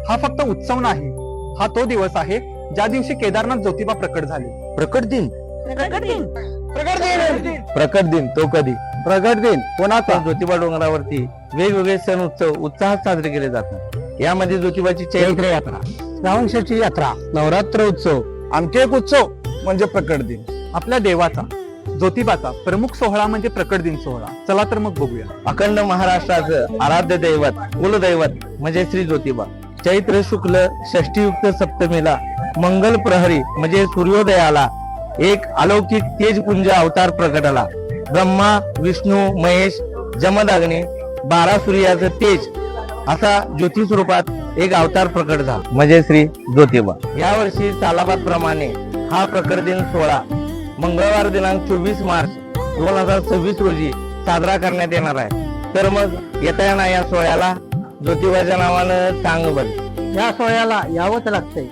हा फक्त उत्सव नाही, हा तो दिवस आहे ज्या दिवशी केदारनाथ ज्योतिबा प्रकट झाले. प्रकट दिन. प्रकट दिन. प्रकट दिन तो कधी? प्रकट दिन कोणाचा? ज्योतिबा डोंगरावरती वेगवेगळे सण उत्सव उत्साहात साजरे केले जातात. यामध्ये ज्योतिबाची चैत्र यात्रा, श्रावण षष्ठी यात्रा, नवरात्र उत्सव, आणखी एक उत्सव म्हणजे प्रकट दिन. आपल्या देवाचा ज्योतिबाचा प्रमुख सोहळा म्हणजे प्रकट दिन सोहळा. चला तर मग बघूया. अखंड महाराष्ट्राचं आराध्य दैवत कुलदैवत म्हणजे श्री ज्योतिबा. चैत्र शुक्ल षष्टीयुक्त सप्तमीला मंगल प्रहरी म्हणजे सूर्योदयाला एक अलौकिक तेजपुंज अवतार प्रकटला. ब्रह्मा विष्णू महेश जमदग्नी 12 सूर्याचं तेज असा ज्योती स्वरूपात एक अवतार प्रकट झाला म्हणजे श्री ज्योतिबा. यावर्षी सालाबाद प्रमाणे हा प्रकट दिन सोहळा मंगळवार दिनांक 24 मार्च 2026 रोजी साजरा करण्यात येणार आहे. तर मग येता या सोहळ्याला ज्योतिबाच्या नावानं टांग बंद. या सोहळ्याला यावंच लागतंय.